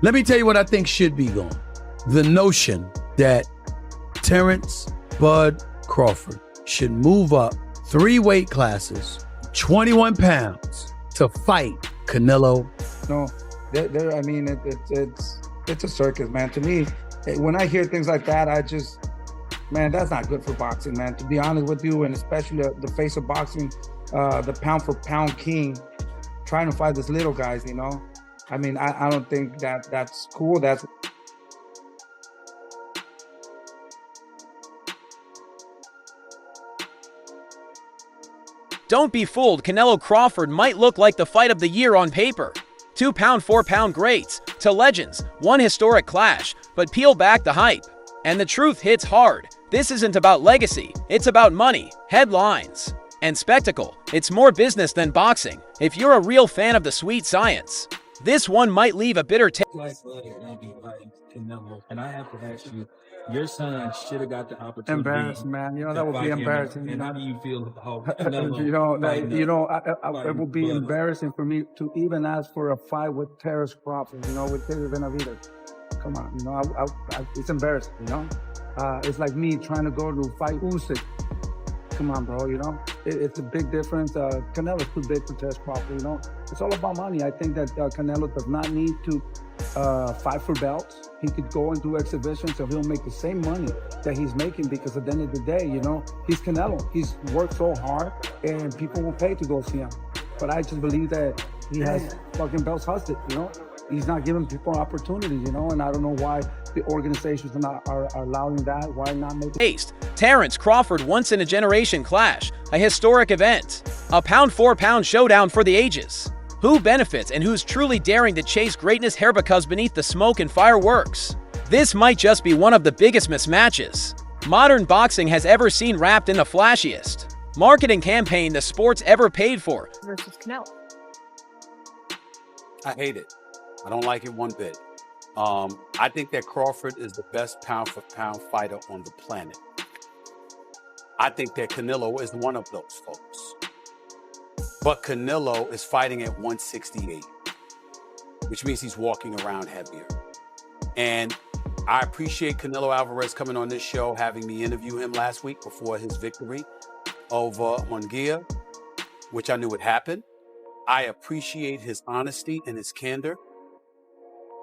Let me tell you what I think should be gone. The notion that Terence Bud Crawford should move up 3 weight classes, 21 pounds, to fight Canelo. No, I mean, it's a circus, man. To me, when I hear things like that, I just, man, that's not good for boxing, man. To be honest with you, and especially the face of boxing, the pound for pound king, trying to fight this little guys, you know? I mean, I don't think that's cool. Don't be fooled, Canelo Crawford might look like the fight of the year on paper. 2 pound, 4 pound greats, to legends, one historic clash, but peel back the hype. And the truth hits hard. This isn't about legacy, it's about money, headlines, and spectacle. It's more business than boxing, if you're a real fan of the sweet science. This one might leave a bitter taste. And I have to ask you, your son should have got the opportunity. Embarrassing, man. You know, that would be embarrassing. And how do you feel about it would be embarrassing for me to even ask for a fight with Terence Crawford, you know, with David Benavidez. Come on, you know, it's embarrassing, you know? It's like me trying to go to fight Usyk. Come on, bro, you know? It's a big difference. Canelo's too big for Terence Crawford, you know? It's all about money. I think that Canelo does not need to fight for belts. He could go and do exhibitions, so he'll make the same money that he's making, because at the end of the day, you know, he's Canelo. He's worked so hard, and people will pay to go see him. But I just believe that he has fucking belts hustled, you know? He's not giving people opportunities, you know, and I don't know why the organizations are allowing that. Why not make it? Terence Crawford once-in-a-generation clash, a historic event, a pound for pound showdown for the ages. Who benefits and who's truly daring to chase greatness here because beneath the smoke and fireworks? This might just be one of the biggest mismatches modern boxing has ever seen, wrapped in the flashiest marketing campaign the sport's ever paid for. Versus Canelo. I hate it. I don't like it one bit. I think that Crawford is the best pound-for-pound fighter on the planet. I think that Canelo is one of those folks. But Canelo is fighting at 168, which means he's walking around heavier. And I appreciate Canelo Alvarez coming on this show, having me interview him last week before his victory over Munguia, which I knew would happen. I appreciate his honesty and his candor.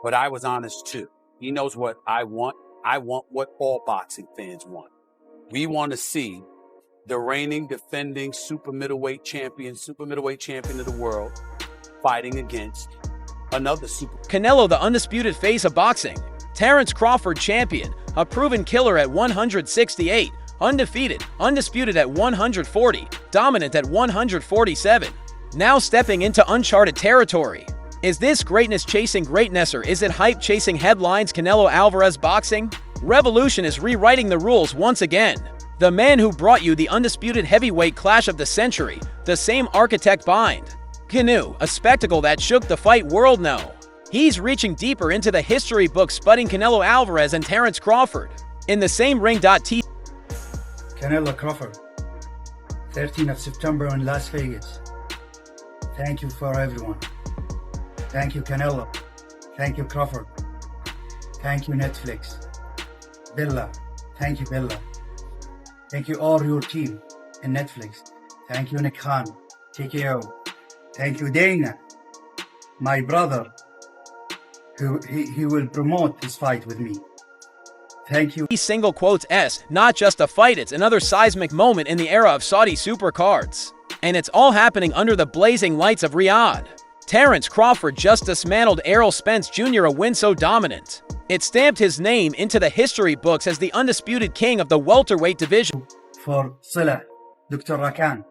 But I was honest too. He knows what I want. I want what all boxing fans want. We want to see the reigning, defending super middleweight champion of the world, fighting against another super. Canelo, the undisputed face of boxing. Terence Crawford, champion, a proven killer at 168, undefeated, undisputed at 140, dominant at 147. Now stepping into uncharted territory. Is this greatness chasing greatness, or is it hype chasing headlines? Canelo Alvarez boxing? Revolution is rewriting the rules once again. The man who brought you the undisputed heavyweight clash of the century, the same architect behind Canoe, a spectacle that shook the fight world. No, he's reaching deeper into the history books, putting Canelo Alvarez and Terence Crawford in the same ring. Canelo Crawford, 13th of September in Las Vegas. Thank you for everyone. Thank you, Canelo. Thank you, Crawford. Thank you, Netflix. Bella. Thank you, Bella. Thank you, all your team in Netflix. Thank you, Nick Khan, TKO. Thank you, Dana, my brother, who he will promote this fight with me. Thank you. Single quotes S, not just a fight, it's another seismic moment in the era of Saudi supercards. And it's all happening under the blazing lights of Riyadh. Terence Crawford just dismantled Errol Spence Jr., a win so dominant it stamped his name into the history books as the undisputed king of the welterweight division. For Sila, Dr. Rakan,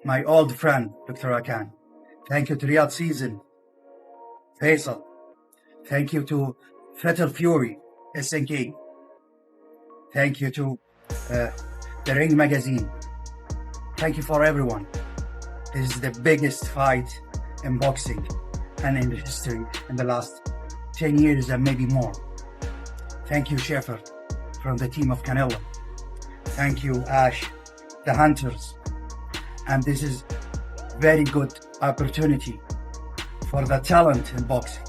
my old friend, Dr. Rakan. Thank you to Riyadh Season, Faisal. Thank you to Fatal Fury, SNK. Thank you to the Ring Magazine. Thank you for everyone. This is the biggest fight in boxing and in the history in the last 10 years and maybe more. Thank you, Sheffer, from the team of Canelo. Thank you, Ash, the Hunters. And this is very good opportunity for the talent in boxing.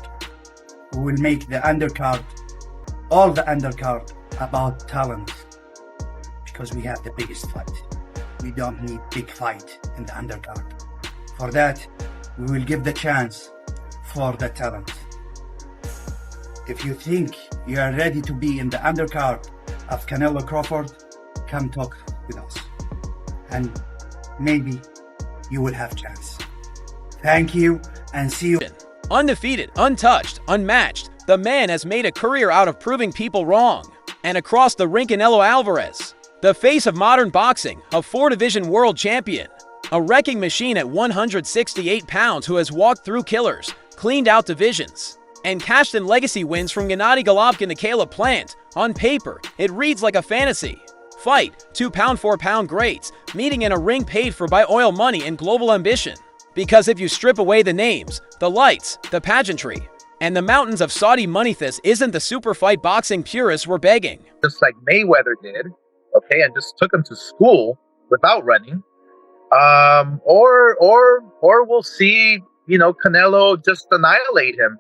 We will make the undercard, all the undercard, about talent, because we have the biggest fight. We don't need big fight in the undercard. For that, we will give the chance for the talent. If you think you are ready to be in the undercard of Canelo Crawford, come talk with us, and maybe you will have chance. Thank you, and see you. Undefeated, untouched, unmatched, the man has made a career out of proving people wrong. And across the ring, Canelo Alvarez, the face of modern boxing, a 4-division world champion, a wrecking machine at 168 pounds who has walked through killers, cleaned out divisions, and cashed in legacy wins from Gennady Golovkin to Caleb Plant. On paper, it reads like a fantasy. Fight, 2 pound-for-pound greats, meeting in a ring paid for by oil money and global ambition. Because if you strip away the names, the lights, the pageantry, and the mountains of Saudi money, this isn't the super fight boxing purists were begging. Just like Mayweather did, okay, and just took him to school without running. Or we'll see, Canelo just annihilate him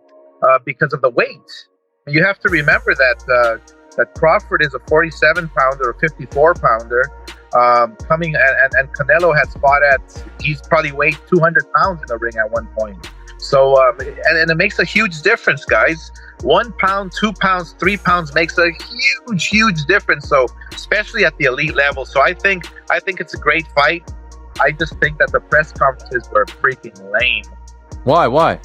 because of the weight. You have to remember that that Crawford is a 47-pounder or 54-pounder. Coming and Canelo has fought he's probably weighed 200 pounds in the ring at one point. So, and it makes a huge difference, guys. 1 pound, 2 pounds, 3 pounds makes a huge difference. So, especially at the elite level. So, I think it's a great fight. I just think that the press conferences were freaking lame. Why?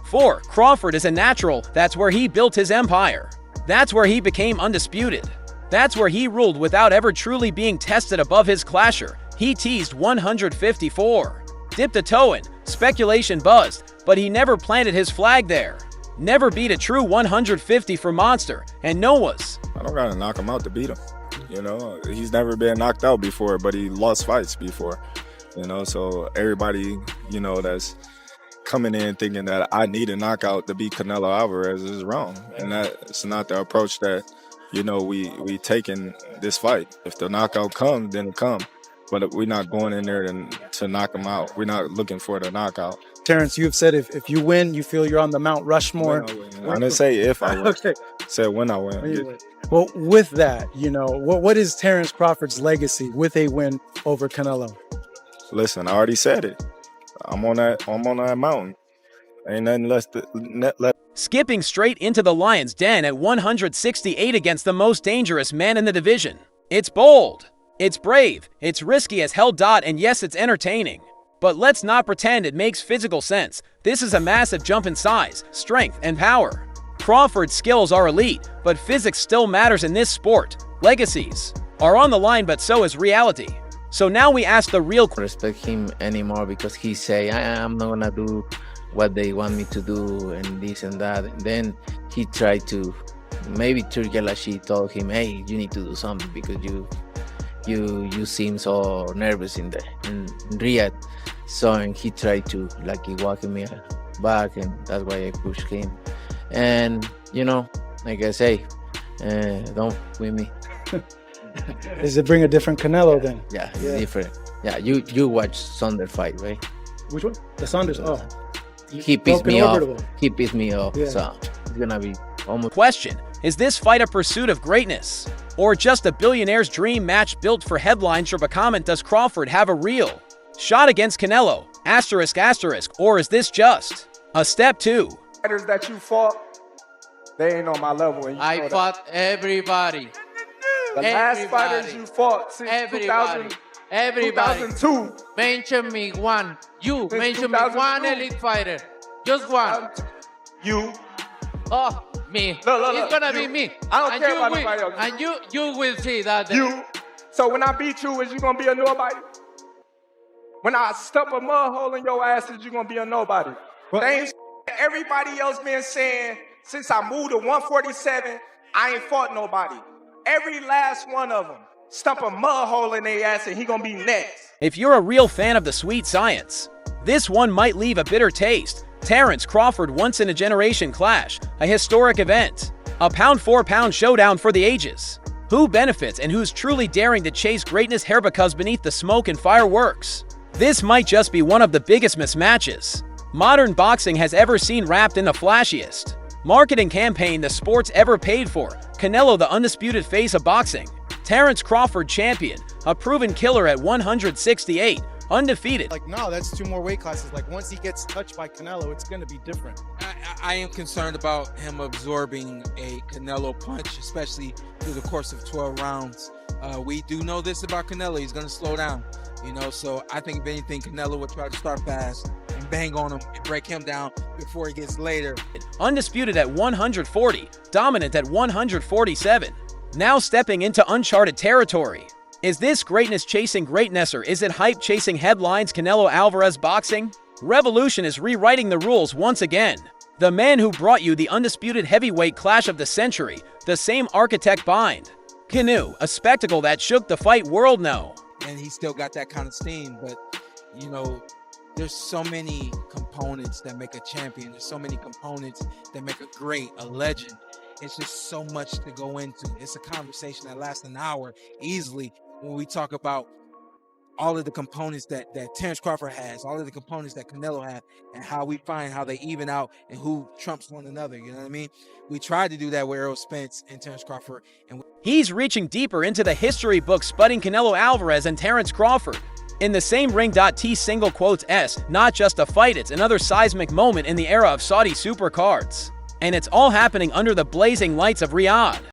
4. Crawford is a natural. That's where he built his empire. That's where he became undisputed. That's where he ruled without ever truly being tested above his clasher. He teased 154. Dipped a toe in, speculation buzzed, but he never planted his flag there. Never beat a true 150 for Monster, and Noah's. I don't gotta knock him out to beat him. He's never been knocked out before, but he lost fights before. So everybody, that's coming in thinking that I need a knockout to beat Canelo Alvarez is wrong. And that's not the approach that, we taking this fight. If the knockout comes, then it comes. But we're not going in there to knock him out. We're not looking for the knockout. Terrence, you've said if you win, you feel you're on the Mount Rushmore. I didn't say if I win. Okay. I said when I win. Well, with that, what is Terence Crawford's legacy with a win over Canelo? Listen, I already said it. I'm on that mountain. Ain't nothing less. Skipping straight into the lion's den at 168 against the most dangerous man in the division. It's bold. It's brave. It's risky as hell. And yes, it's entertaining. But let's not pretend it makes physical sense. This is a massive jump in size, strength, and power. Crawford's skills are elite, but physics still matters in this sport. Legacies are on the line, but so is reality. So now we ask the real question. Respect him anymore because he say, I'm not gonna do what they want me to do and this and that. And then he tried to, maybe Turki Al-Ashi told him, hey, you need to do something because you seem so nervous in Riyadh. So and he tried to he walked me back, and that's why I pushed him. And like I say, don't with me. Does it bring a different Canelo then? Yeah, it's different. Yeah, you watch Saunders fight, right? Which one? The Saunders. Oh, he pissed me off. He pissed me off. Yeah. So it's gonna be almost. Question: is this fight a pursuit of greatness, or just a billionaire's dream match built for headlines? Drop a comment. Does Crawford have a real shot against Canelo? ***, or is this just a step 2? Fighters that you fought, they ain't on my level. And I fought everybody. The last fighters you fought since 2002. Mention me one. You mention me one elite fighter. Just one. You. Oh, me. Look. It's gonna be me. I don't care about nobody else. And you will see that. You. So when I beat you, is you gonna be a nobody? When I stuff a mud hole in your ass, is you gonna be a nobody? Same everybody else been saying since I moved to 147, I ain't fought nobody. Every last one of them stump a mud hole in their ass and he gonna be next. If you're a real fan of the sweet science, this one might leave a bitter taste. Terence Crawford once-in-a-generation clash, a historic event, a pound-for-pound showdown for the ages. Who benefits and who's truly daring to chase greatness here? Because beneath the smoke and fireworks, this might just be one of the biggest mismatches modern boxing has ever seen wrapped in the flashiest marketing campaign the sport's ever paid for. Canelo, the undisputed face of boxing. Terence Crawford, champion, a proven killer at 168, undefeated. Like, no, that's 2 more weight classes. Like, once he gets touched by Canelo, it's going to be different. I am concerned about him absorbing a Canelo punch, especially through the course of 12 rounds. We do know this about Canelo. He's going to slow down, you know, so I think if anything, Canelo would try to start fast and bang on him and break him down before he gets later. Undisputed at 140, dominant at 147. Now stepping into uncharted territory. Is this greatness chasing greatness, or is it hype chasing headlines? Canelo Alvarez boxing? Revolution is rewriting the rules once again. The man who brought you the undisputed heavyweight clash of the century, the same architect behind Canelo, a spectacle that shook the fight world. No. And he still got that kind of steam, but, you know, there's so many components that make a champion. There's so many components that make a great, a legend. It's just so much to go into. It's a conversation that lasts an hour easily when we talk about all of the components that Terence Crawford has, all of the components that Canelo has, and how we find how they even out and who trumps one another. You know what I mean? We tried to do that with Errol Spence and Terence Crawford. And he's reaching deeper into the history books, sputting Canelo Alvarez and Terence Crawford in the same ring. T single quotes S, not just a fight, it's another seismic moment in the era of Saudi supercards. And it's all happening under the blazing lights of Riyadh.